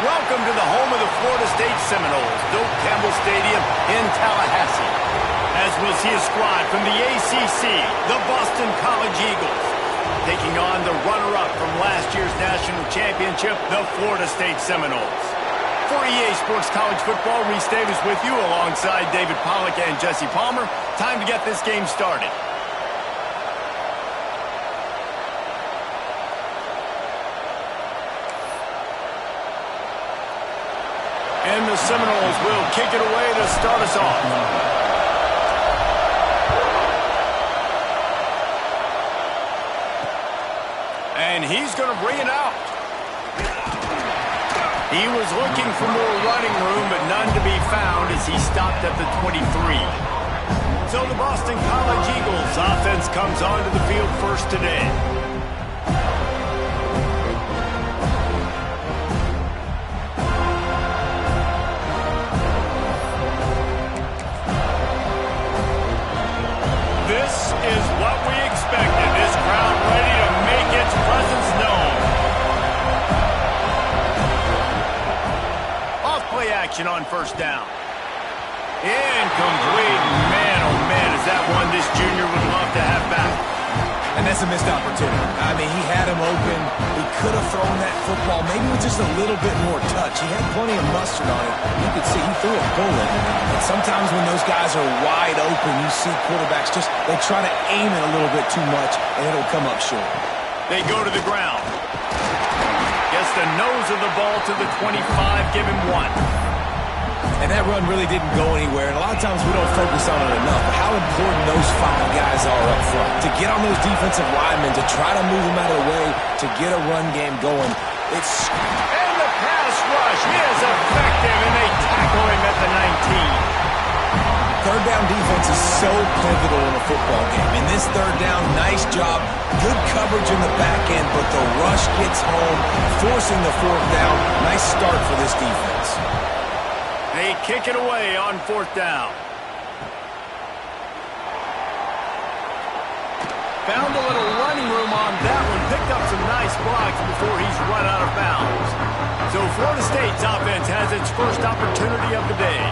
Welcome to the home of the Florida State Seminoles, Doak Campbell Stadium in Tallahassee. As we'll see a squad from the ACC, the Boston College Eagles, taking on the runner-up from last year's national championship, the Florida State Seminoles. For EA Sports College Football, Reese Davis with you alongside David Pollack and Jesse Palmer. Time to get this game started. And the Seminoles will kick it away to start us off. And he's going to bring it out. He was looking for more running room, but none to be found as he stopped at the 23. So the Boston College Eagles offense comes onto the field first today. This is what we expected. This crowd ready to make its presence known. Off-play action on first down. Incomplete. Man, oh man, is that one this junior would love to have back. And that's a missed opportunity. I mean, he had him open. He could have thrown that football maybe with just a little bit more touch. He had plenty of mustard on it. You could see he threw a bullet. And sometimes when those guys are wide open, you see quarterbacks they try to aim it a little bit too much, and it'll come up short. They go to the ground. Gets the nose of the ball to the 25, give him one. And that run really didn't go anywhere, and a lot of times we don't focus on it enough, but how important those 5 guys are up front. To get on those defensive linemen, to try to move them out of the way, to get a run game going. And the pass rush is effective, and they tackle him at the 19. Third down defense is so pivotal in a football game. In this third down, nice job. Good coverage in the back end, but the rush gets home, forcing the fourth down. Nice start for this defense. They kick it away on fourth down. Found a little running room on that one. Picked up some nice blocks before he's run out of bounds. So Florida State's offense has its first opportunity of the day.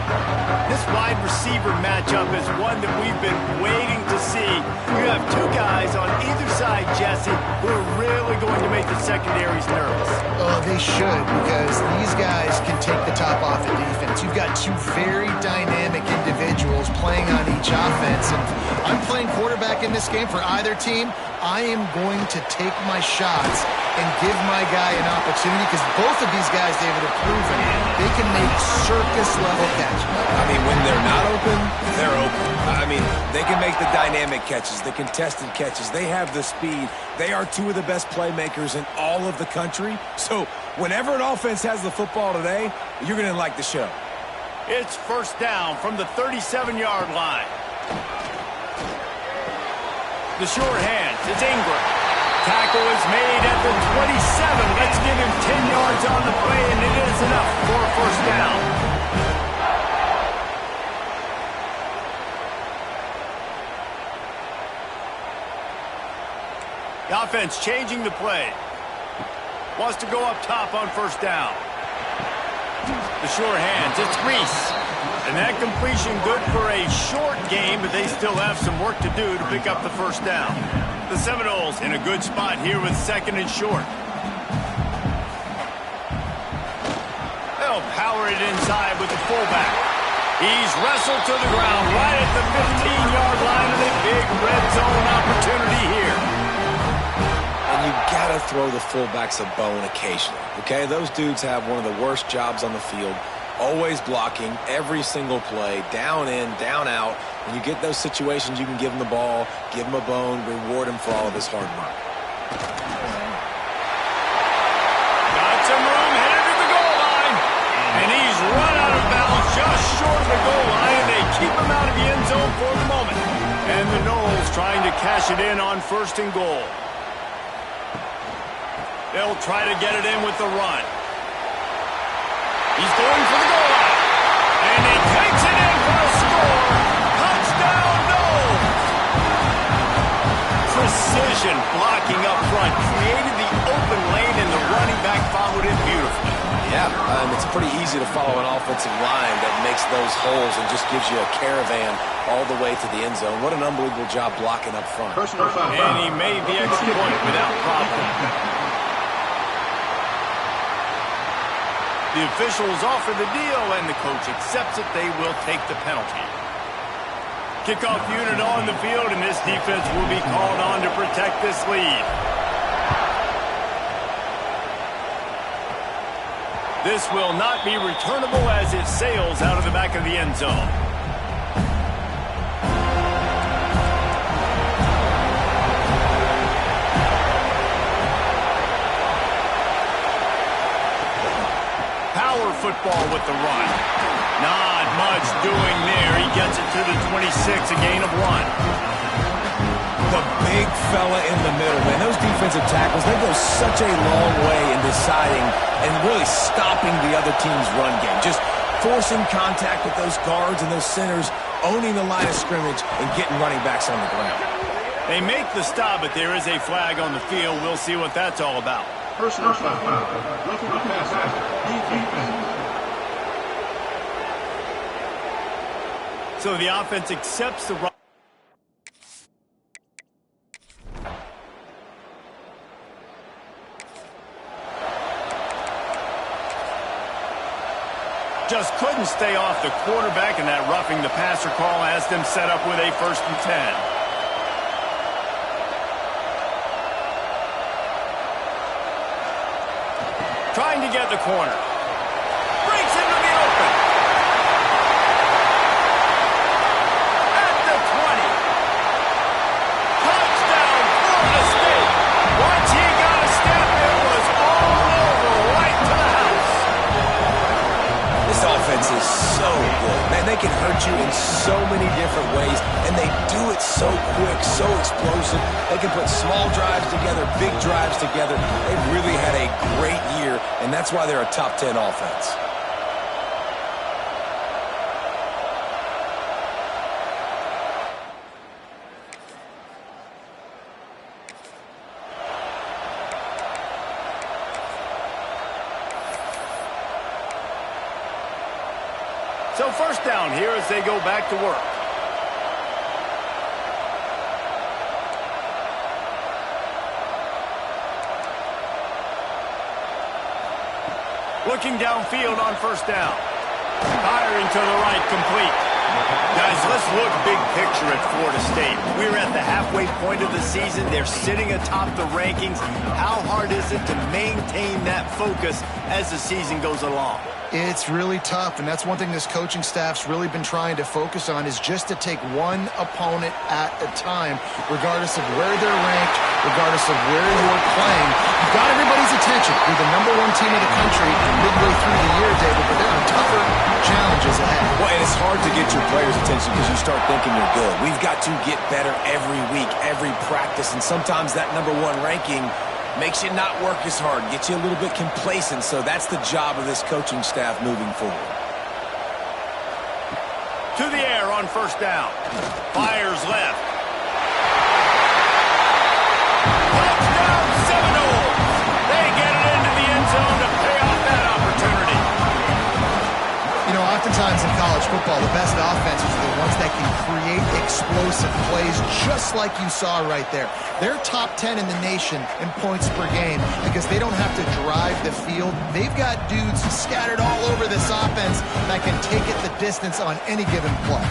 This wide receiver matchup is one that we've been waiting to see. You have 2 guys on either side, Jesse, who are really going to make the secondaries nervous. Oh, they should, because these guys can take the top off the defense. You've got 2 very dynamic individuals playing on each offense. And I'm playing quarterback in this game for either team. I am going to take my shots and give my guy an opportunity, because both of these guys, David, have proven they can make circus-level catches. I mean, when they're not open, they're open. I mean, they can make the dynamic catches, the contested catches. They have the speed. They are 2 of the best playmakers in all of the country. So whenever an offense has the football today, you're going to like the show. It's first down from the 37-yard line. The short hands, it's Ingram. Tackle is made at the 27. Let's give him 10 yards on the play, and it is enough for a first down. The offense changing the play. Wants to go up top on first down. The short hands, it's Reese. And that completion good for a short game, but they still have some work to do to pick up the first down. The Seminoles in a good spot here with second and short. They'll power it inside with the fullback. He's wrestled to the ground right at the 15-yard line, and a big red zone opportunity here. And you got to throw the fullbacks a bone occasionally, okay? Those dudes have one of the worst jobs on the field. Always blocking every single play, down in, down out. When you get those situations, you can give him the ball, give him a bone, reward him for all of his hard work. Got some room, headed to the goal line. And he's run out of bounds just short of the goal line, and they keep him out of the end zone for the moment. And the Noles trying to cash it in on first and goal. They'll try to get it in with the run. He's going for the goal line. And he takes it in for a score. Touchdown, Noles. Precision blocking up front. Created the open lane, and the running back followed it beautifully. Yeah, it's pretty easy to follow an offensive line that makes those holes and just gives you a caravan all the way to the end zone. What an unbelievable job blocking up front. And he made the extra point without problem. The officials offer the deal, and the coach accepts it. They will take the penalty. Kickoff unit on the field, and this defense will be called on to protect this lead. This will not be returnable as it sails out of the back of the end zone. Power football with the run. Not much doing there. He gets it to the 26, a gain of 1. The big fella in the middle, man. Those defensive tackles, they go such a long way in deciding and really stopping the other team's run game. Just forcing contact with those guards and those centers, owning the line of scrimmage, and getting running backs on the ground. They make the stop, but there is a flag on the field. We'll see what that's all about. Personal foul. Roughing the passer. Defense. So the offense accepts the run. Just couldn't stay off the quarterback, and that roughing the passer call has them set up with a 1st and 10. Trying to get the corner. Breaks into the open. At the 20. Touchdown, Florida State. Once he got a step, it was all over, right to the house. This offense is so good. Man, they can hurt you in so many different ways, and they do it so quick, so explosive. They can put small drives together, big drives together. They've really had a great year, and that's why they're a top 10 offense. So 1st down here as they go back to work. Looking downfield on 1st down. Firing to the right, complete. Guys, let's look big picture at Florida State. We're at the halfway point of the season. They're sitting atop the rankings. How hard is it to maintain that focus as the season goes along? It's really tough, and that's one thing this coaching staff's really been trying to focus on is just to take one opponent at a time, regardless of where they're ranked, regardless of where you're playing. You've got everybody's attention. You're the #1 team in the country midway through the year, David, but there are tougher challenges ahead. Well, and it's hard to get your players' attention because you start thinking you're good. We've got to get better every week, every practice, and sometimes that #1 ranking makes you not work as hard, gets you a little bit complacent, so that's the job of this coaching staff moving forward. To the air on 1st down. Fires left. Touchdown Seminoles! They get it into the end zone to pay off that opportunity. You know, oftentimes in college football, the best offenses are the ones that can create explosive plays just like you saw right there. They're top 10 in the nation in points per game because they don't have to drive the field. They've got dudes scattered all over this offense that can take it the distance on any given play.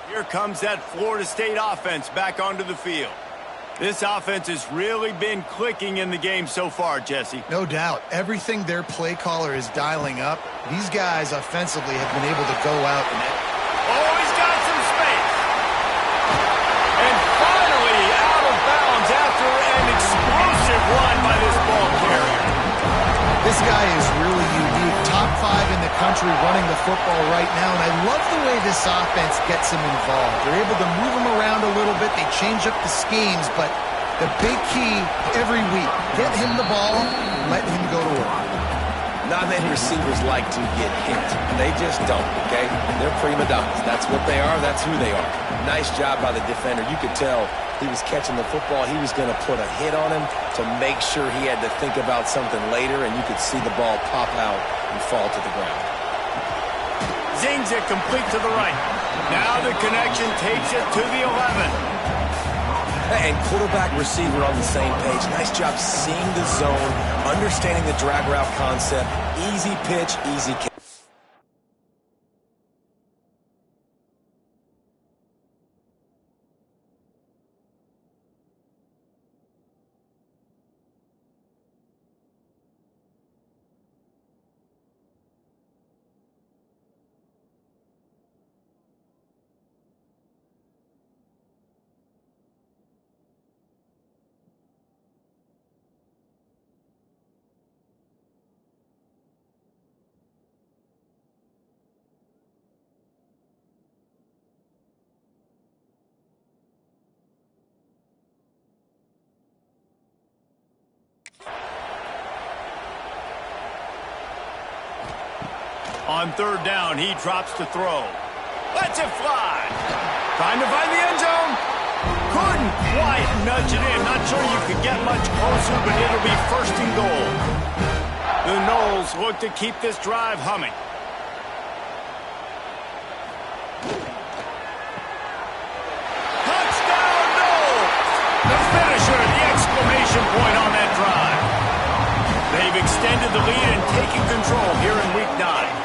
Here comes that Florida State offense back onto the field. This offense has really been clicking in the game so far, Jesse. No doubt. Everything their play caller is dialing up, these guys offensively have been able to go out and... Oh, he's got some space. And finally out of bounds after an explosive run by this ball carrier. This guy is really unique. Top 5 in the country running the football right now, and I love the way this offense gets him involved. They're able to move him around a little bit. They change up the schemes, but the big key every week, get him the ball, let him go to work. Not many receivers like to get hit. They just don't, okay? They're prima donnas. That's what they are. That's who they are. Nice job by the defender. You could tell he was catching the football. He was going to put a hit on him to make sure he had to think about something later, and you could see the ball pop out and fall to the ground. Zings it complete to the right. Now the connection takes it to the 11. And quarterback receiver on the same page. Nice job seeing the zone, understanding the drag route concept. Easy pitch, easy catch. On third down, he drops to throw. Lets it fly. Trying to find the end zone. Couldn't quite nudge it in. Not sure you could get much closer, but it'll be first and goal. The Noles look to keep this drive humming. Touchdown, Noles! The finisher, the exclamation point on that drive. They've extended the lead and taken control here in Week 9.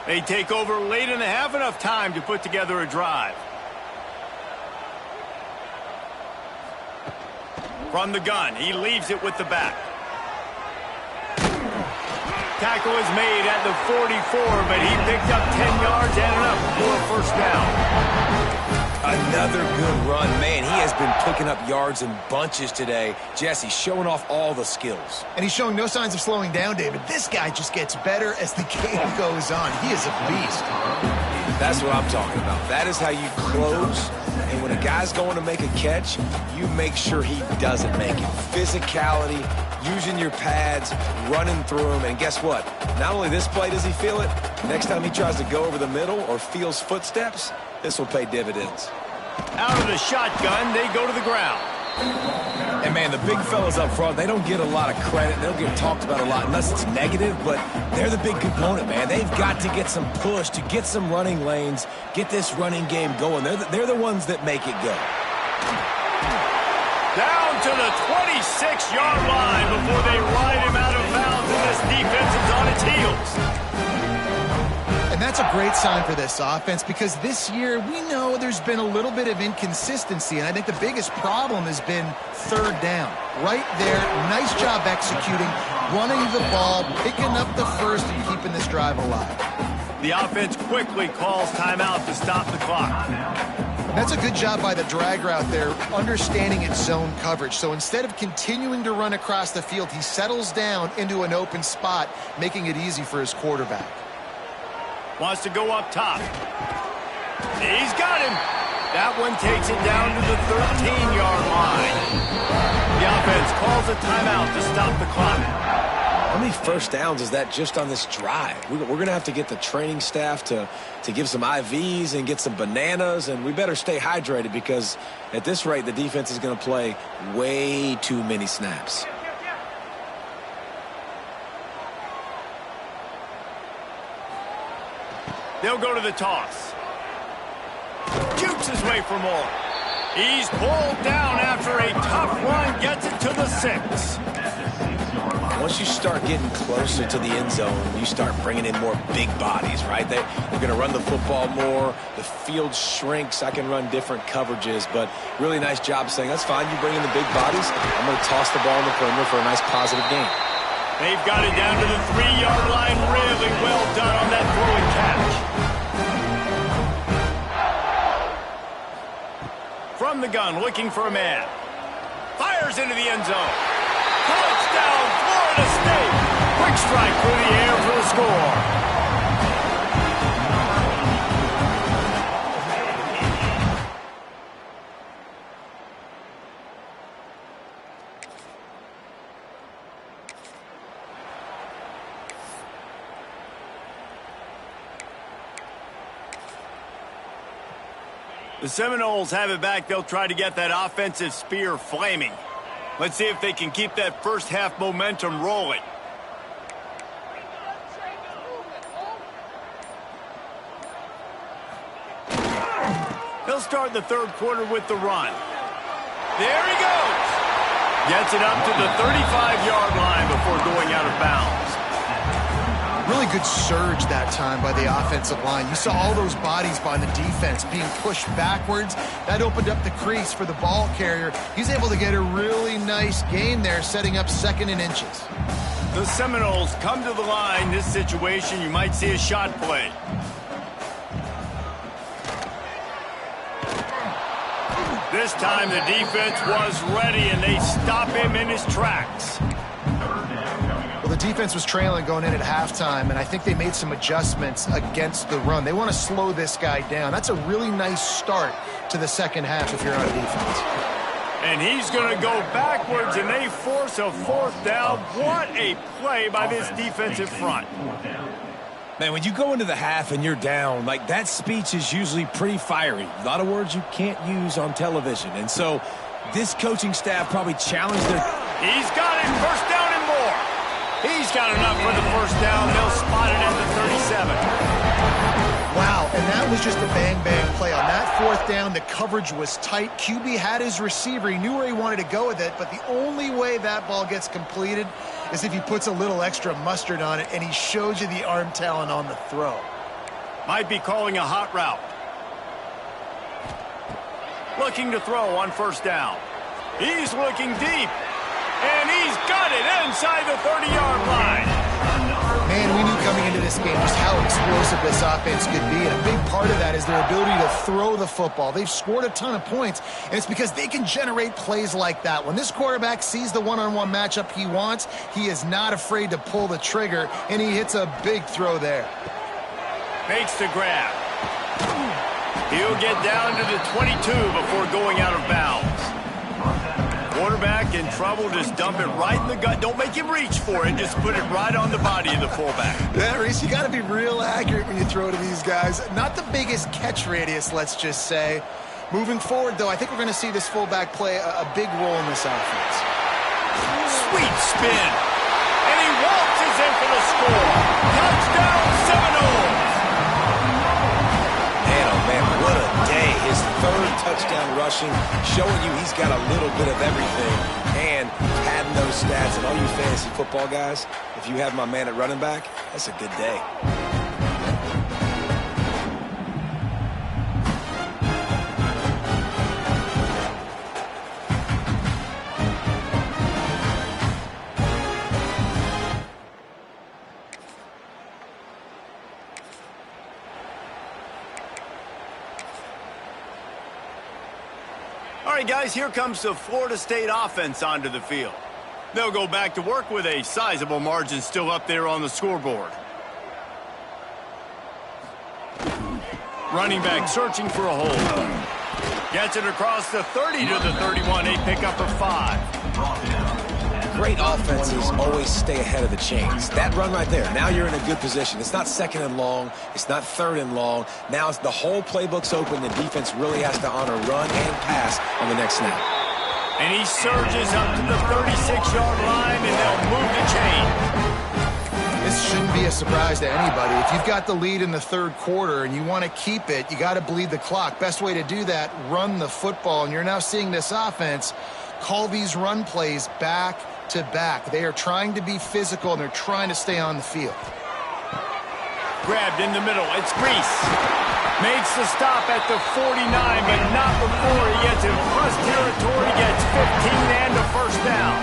They take over late and have enough time to put together a drive. From the gun, he leaves it with the back. Tackle is made at the 44, but he picked up 10 yards and enough for a first down. Another good run. Man, he has been picking up yards in bunches today. Jesse showing off all the skills. And he's showing no signs of slowing down, David. This guy just gets better as the game goes on. He is a beast. That's what I'm talking about. That is how you close. And when a guy's going to make a catch, you make sure he doesn't make it. Physicality, using your pads, running through them. And guess what? Not only this play does he feel it, next time he tries to go over the middle or feels footsteps, this will pay dividends. Out of the shotgun, they go to the ground. And, man, the big fellas up front, they don't get a lot of credit. They don't get talked about a lot unless it's negative, but they're the big component, man. They've got to get some push, to get some running lanes, get this running game going. They're the ones that make it go. Down to the 26-yard line before they ride him out of bounds, and this defense is on its heels. And that's a great sign for this offense because this year we know there's been a little bit of inconsistency, and I think the biggest problem has been third down. Right there, nice job executing, running the ball, picking up the first, and keeping this drive alive. The offense quickly calls timeout to stop the clock. That's a good job by the drag route there, understanding its zone coverage. So instead of continuing to run across the field, he settles down into an open spot, making it easy for his quarterback. Wants to go up top. He's got him. That one takes it down to the 13-yard line. The offense calls a timeout to stop the clock. How many first downs is that just on this drive? We're going to have to get the training staff to give some IVs and get some bananas, and we better stay hydrated because at this rate, the defense is going to play way too many snaps. They'll go to the toss. Jukes his way for more. He's pulled down after a tough run, gets it to the 6. Once you start getting closer to the end zone, you start bringing in more big bodies, right? They're going to run the football more. The field shrinks. I can run different coverages, but really nice job saying, that's fine, you bring in the big bodies. I'm going to toss the ball in the perimeter for a nice positive gain. They've got it down to the 3-yard line. Really well done on that throw and catch. From the gun, looking for a man. Fires into the end zone. Touchdown, Florida State. Quick strike through the air for the score. The Seminoles have it back. They'll try to get that offensive spear flaming. Let's see if they can keep that first half momentum rolling. He'll start the third quarter with the run. There he goes. Gets it up to the 35-yard line before going out of bounds. Really good surge that time by the offensive line. You saw all those bodies by the defense being pushed backwards. That opened up the crease for the ball carrier. He's able to get a really nice gain there, setting up 2nd and inches. The Seminoles come to the line. This situation, you might see a shot play. This time the defense was ready, and they stop him in his tracks. Well, the defense was trailing going in at halftime, and I think they made some adjustments against the run. They want to slow this guy down. That's a really nice start to the second half if you're on defense. And he's going to go backwards, and they force a 4th down. What a play by this defensive front. Man, when you go into the half and you're down, like, that speech is usually pretty fiery. A lot of words you can't use on television. And so this coaching staff probably challenged their... He's got it. First down and more. He's got enough for the first down. They'll spot it at the 37. Wow, and that was just a bang-bang play. On that 4th down, the coverage was tight. QB had his receiver. He knew where he wanted to go with it, but the only way that ball gets completed is if he puts a little extra mustard on it, and he shows you the arm talent on the throw. Might be calling a hot route. Looking to throw on first down. He's looking deep. And he's got it inside the 30-yard line. Man, we knew coming into this game just how explosive this offense could be, and a big part of that is their ability to throw the football. They've scored a ton of points, and it's because they can generate plays like that. When this quarterback sees the one-on-one matchup he wants, he is not afraid to pull the trigger, and he hits a big throw there. Makes the grab. He'll get down to the 22 before going out of bounds. Quarterback in trouble, just dump it right in the gut. Don't make him reach for it. Just put it right on the body of the fullback. Yeah, Reese, you got to be real accurate when you throw to these guys. Not the biggest catch radius, let's just say. Moving forward, though, I think we're going to see this fullback play a big role in this offense. Sweet spin. And he waltzes in for the score. Touchdown, Seminoles. Man, oh man, what a day. His 3rd touchdown rushing, showing you he's got a little bit of everything. And adding those stats, and all you fantasy football guys, if you have my man at running back, that's a good day. All right, guys, here comes the Florida State offense onto the field. They'll go back to work with a sizable margin still up there on the scoreboard. Running back searching for a hole. Gets it across the 30 to the 31, a pickup of 5. Great offenses always stay ahead of the chains. That run right there, now you're in a good position. It's not 2nd and long. It's not 3rd and long. Now it's the whole playbook's open. The defense really has to honor run and pass on the next snap. And he surges up to the 36-yard line, and they'll move the chain. This this shouldn't be a surprise to anybody. If you've got the lead in the third quarter and you want to keep it, you got to bleed the clock. Best way to do that, run the football. And you're now seeing this offense call these run plays back to back. They are trying to be physical, and they're trying to stay on the field. Grabbed in the middle. It's Grease. Makes the stop at the 49, but not before he gets in plus territory, gets 15 and a first down.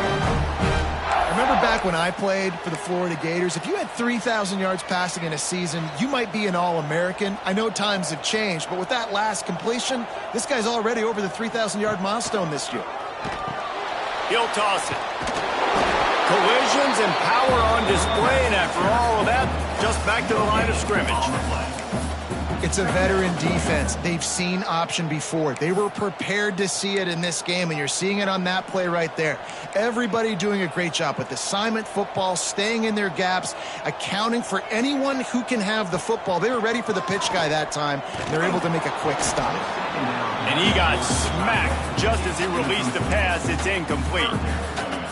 I remember back when I played for the Florida Gators, if you had 3,000 yards passing in a season, you might be an All-American. I know times have changed, but with that last completion, this guy's already over the 3,000-yard milestone this year. He'll toss it. Collisions and power on display, and after all of that, just back to the line of scrimmage. It's a veteran defense. They've seen option before. They were prepared to see it in this game, and you're seeing it on that play right there. Everybody doing a great job with assignment football, staying in their gaps, accounting for anyone who can have the football. They were ready for the pitch guy that time, and they're able to make a quick stop. And he got smacked just as he released the pass. It's incomplete.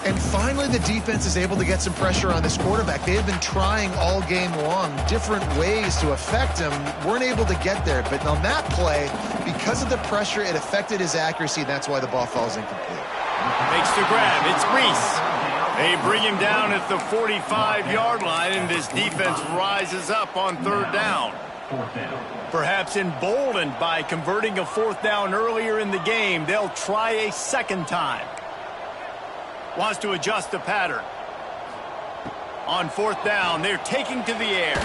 And finally, the defense is able to get some pressure on this quarterback. They have been trying all game long different ways to affect him. Weren't able to get there. But on that play, because of the pressure, it affected his accuracy. That's why the ball falls incomplete. Makes the grab. It's Grease. They bring him down at the 45-yard line, and this defense rises up on third down. Perhaps emboldened by converting a fourth down earlier in the game, they'll try a second time. Wants to adjust the pattern. On fourth down, they're taking to the air.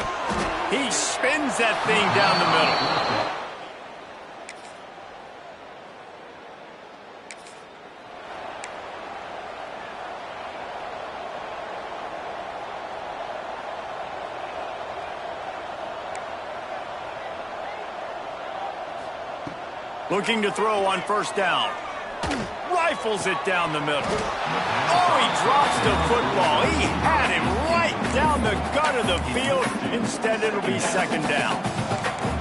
He spins that thing down the middle. Looking to throw on first down. Rifles it down the middle. Oh, he drops the football. He had him right down the gut of the field. Instead, it'll be second down.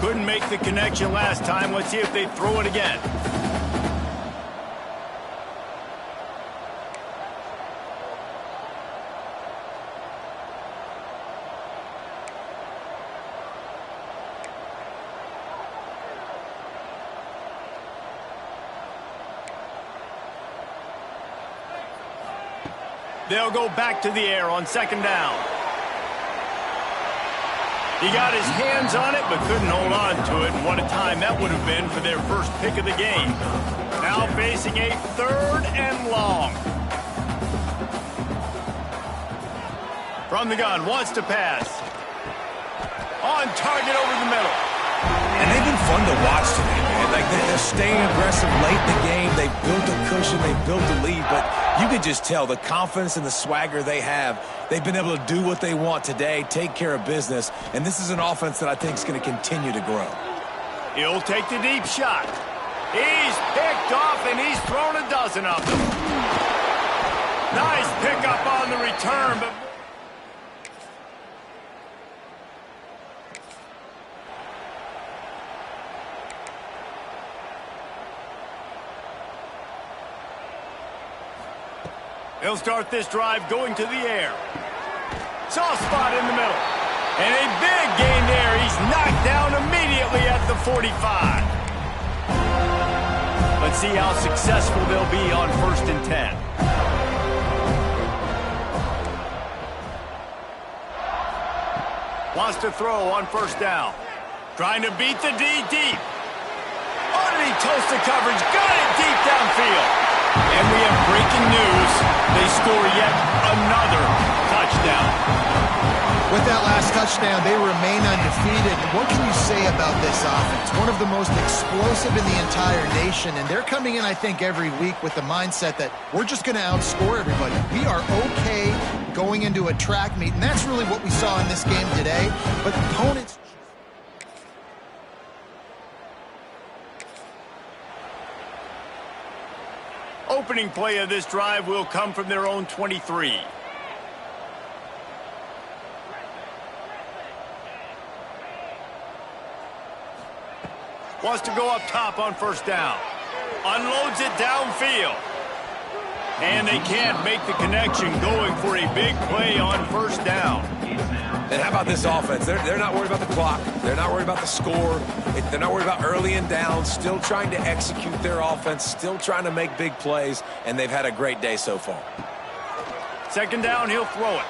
Couldn't make the connection last time. Let's see if they throw it again. They'll go back to the air on second down. He got his hands on it, but couldn't hold on to it. And what a time that would have been for their first pick of the game. Now facing a third and long. From the gun, wants to pass. On target over the middle. And they've been fun to watch today, man. Like, they're staying aggressive late in the game. They've built a cushion. They've built a lead. But you can just tell the confidence and the swagger they have. They've been able to do what they want today, take care of business. And this is an offense that I think is going to continue to grow. He'll take the deep shot. He's picked off, and he's thrown a dozen of them. Nice pickup on the return, but... They'll start this drive going to the air. Soft spot in the middle. And a big gain there. He's knocked down immediately at the 45. Let's see how successful they'll be on 1st and 10. Wants to throw on first down. Trying to beat the D deep. Oh, did he toast the coverage? Got it deep downfield. And we have breaking news. They score yet another touchdown. With that last touchdown, they remain undefeated. What can you say about this offense? One of the most explosive in the entire nation, and they're coming in, I think, every week with the mindset that we're just going to outscore everybody. We are okay going into a track meet, and that's really what we saw in this game today. But opponents... Opening play of this drive will come from their own 23. Wants to go up top on first down. Unloads it downfield. And they can't make the connection, going for a big play on first down. And how about this offense? They're not worried about the clock. They're not worried about the score. They're not worried about early and down. Still trying to execute their offense. Still trying to make big plays. And they've had a great day so far. Second down, he'll throw it.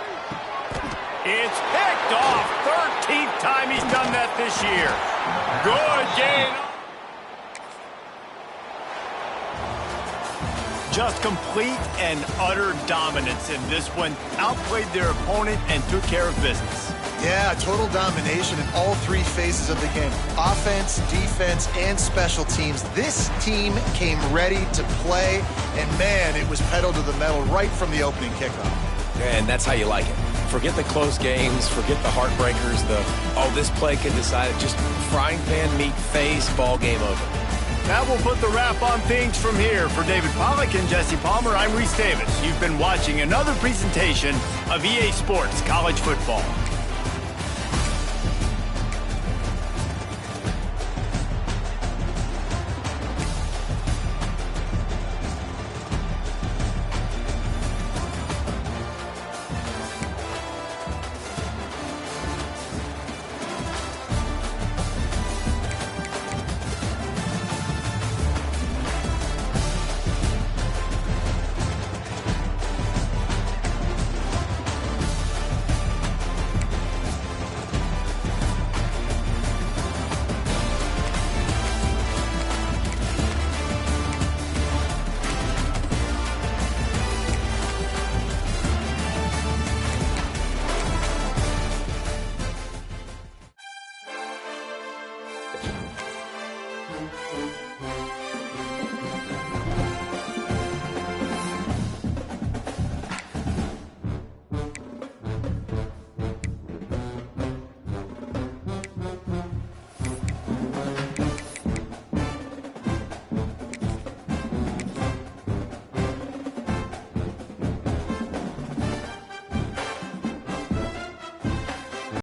It's picked off. 13th time he's done that this year. Good gain. Just complete and utter dominance in this one. Outplayed their opponent and took care of business. Yeah, total domination in all three phases of the game. Offense, defense, and special teams. This team came ready to play, and man, it was pedal to the metal right from the opening kickoff. And that's how you like it. Forget the close games, forget the heartbreakers, this play can decide it. Just frying pan meat face, ball game over. That will put the wrap on things from here. For David Pollack and Jesse Palmer, I'm Reese Davis. You've been watching another presentation of EA Sports College Football.